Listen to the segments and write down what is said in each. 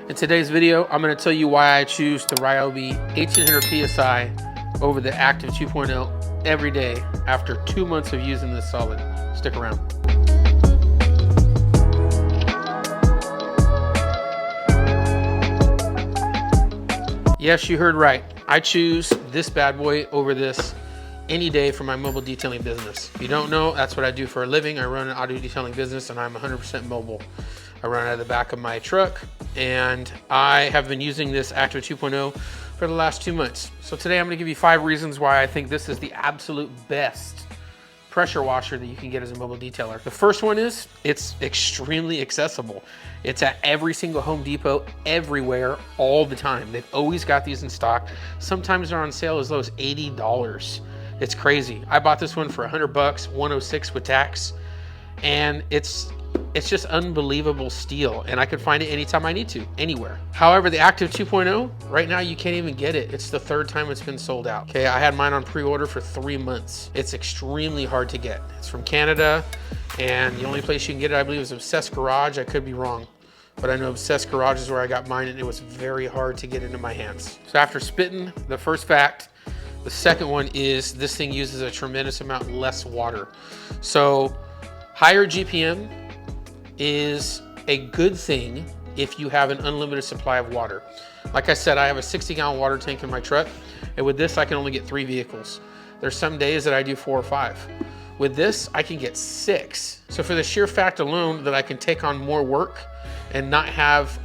In today's video, I'm going to tell you why I choose the Ryobi 1800 PSI over the Active 2.0 every day after 2 months of using this solid. Stick around. Yes, you heard right. I choose this bad boy over this any day for my mobile detailing business. If you don't know, that's what I do for a living. I run an auto detailing business and I'm 100% mobile. I run out of the back of my truck and I have been using this Active 2.0 for the last 2 months. So today I'm gonna give you 5 reasons why I think this is the absolute best pressure washer that you can get as a mobile detailer. The first one is it's extremely accessible. It's at every single Home Depot, everywhere, all the time. They've always got these in stock. Sometimes they're on sale as low as $80. It's crazy. I bought this one for 100 bucks, 106 with tax, and it's just unbelievable steal, and I can find it anytime I need to, anywhere. However, the Active 2.0, right now you can't even get it. It's the 3rd time it's been sold out. Okay, I had mine on pre-order for 3 months. It's extremely hard to get. It's from Canada, and the only place you can get it, I believe, is Obsessed Garage. I could be wrong, but I know Obsessed Garage is where I got mine, and it was very hard to get into my hands. So after spitting the first fact, the second one is this thing uses a tremendous amount less water. So higher GPM is a good thing if you have an unlimited supply of water. Like I said, I have a 60-gallon water tank in my truck, and with this I can only get 3 vehicles. There's some days that I do 4 or 5. With this, I can get 6. So for the sheer fact alone that I can take on more work and not have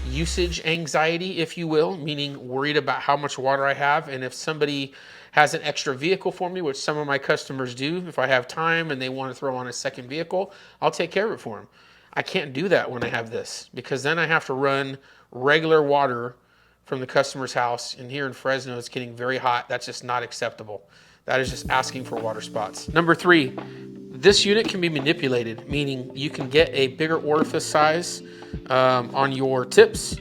usage anxiety, if you will, meaning worried about how much water I have, and if somebody has an extra vehicle for me, which some of my customers do, if I have time and they want to throw on a second vehicle, I'll take care of it for them. I can't do that when I have this, because then I have to run regular water from the customer's house, and here in Fresno it's getting very hot. That's just not acceptable. That is just asking for water spots. Number 3, this unit can be manipulated, meaning you can get a bigger orifice size on your tips.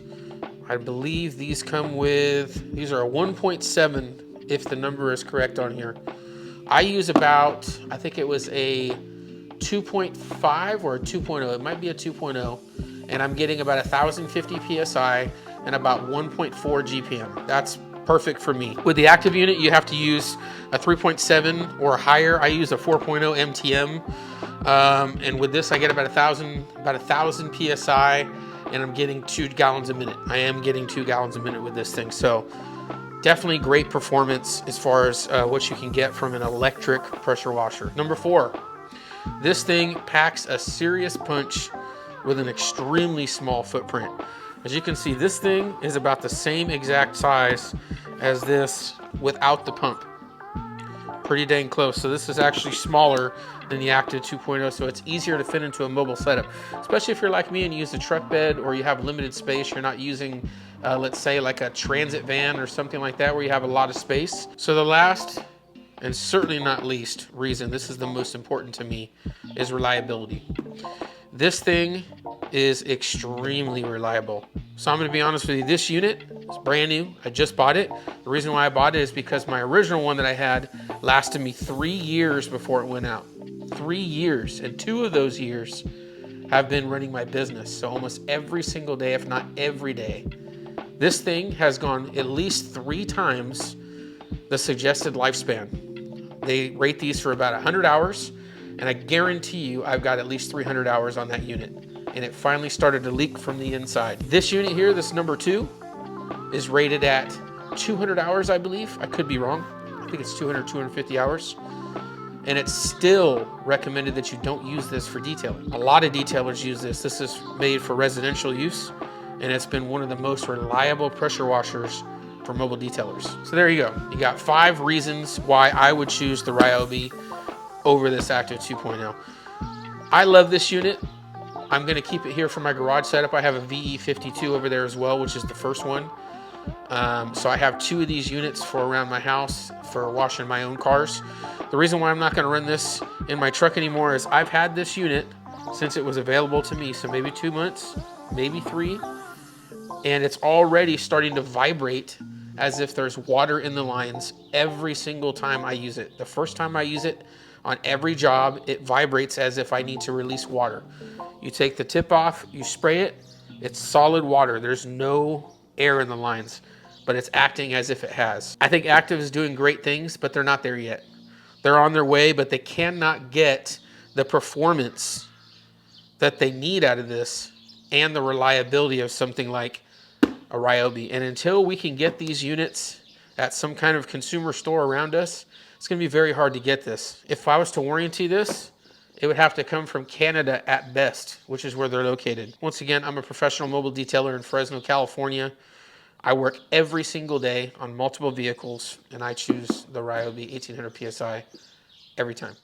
I believe these come with, these are a 1.7 if the number is correct on here. I use about, I think it was a 2.5 or a 2.0. It might be a 2.0, and I'm getting about 1,050 PSI and about 1.4 GPM. That's perfect for me. With the Active unit, you have to use a 3.7 or higher. I use a 4.0 MTM, and with this, I get about 1,000 PSI, and I'm getting 2 gallons a minute. I am getting 2 gallons a minute with this thing. So definitely great performance as far as what you can get from an electric pressure washer. Number 4, this thing packs a serious punch with an extremely small footprint. As you can see, this thing is about the same exact size as this without the pump. Pretty dang close. So this is actually smaller than the Active 2.0, so it's easier to fit into a mobile setup, especially if you're like me and you use a truck bed or you have limited space. You're not using, let's say, like a transit van or something like that where you have a lot of space. So the last, and certainly not least reason, this is the most important to me, is reliability. This thing is extremely reliable. So I'm gonna be honest with you, this unit is brand new. I just bought it. The reason why I bought it is because my original one that I had lasted me 3 years before it went out. 3 years, and 2 of those years have been running my business. So almost every single day, if not every day. This thing has gone at least 3 times the suggested lifespan. They rate these for about 100 hours, and I guarantee you I've got at least 300 hours on that unit. And it finally started to leak from the inside. This unit here, this number 2, is rated at 200 hours, I believe. I could be wrong. I think it's 200, 250 hours. And it's still recommended that you don't use this for detailing. A lot of detailers use this. This is made for residential use, and it's been one of the most reliable pressure washers for mobile detailers. So there you go. You got 5 reasons why I would choose the Ryobi over this Active 2.0. I love this unit. I'm gonna keep it here for my garage setup. I have a VE52 over there as well, which is the first one. So I have 2 of these units for around my house for washing my own cars. The reason why I'm not gonna run this in my truck anymore is I've had this unit since it was available to me, so maybe 2 months, maybe 3, and it's already starting to vibrate as if there's water in the lines every single time I use it. The first time I use it, on every job, it vibrates as if I need to release water. You take the tip off, you spray it, It's solid water. There's no air in the lines, but it's acting as if it has. I think Active is doing great things, but they're not there yet. They're on their way, but they cannot get the performance that they need out of this and the reliability of something like a Ryobi. And until we can get these units at some kind of consumer store around us, it's going to be very hard to get this. If I was to warranty this, it would have to come from Canada at best, which is where they're located. Once again, I'm a professional mobile detailer in Fresno, California. I work every single day on multiple vehicles, and I choose the Ryobi 1800 PSI every time.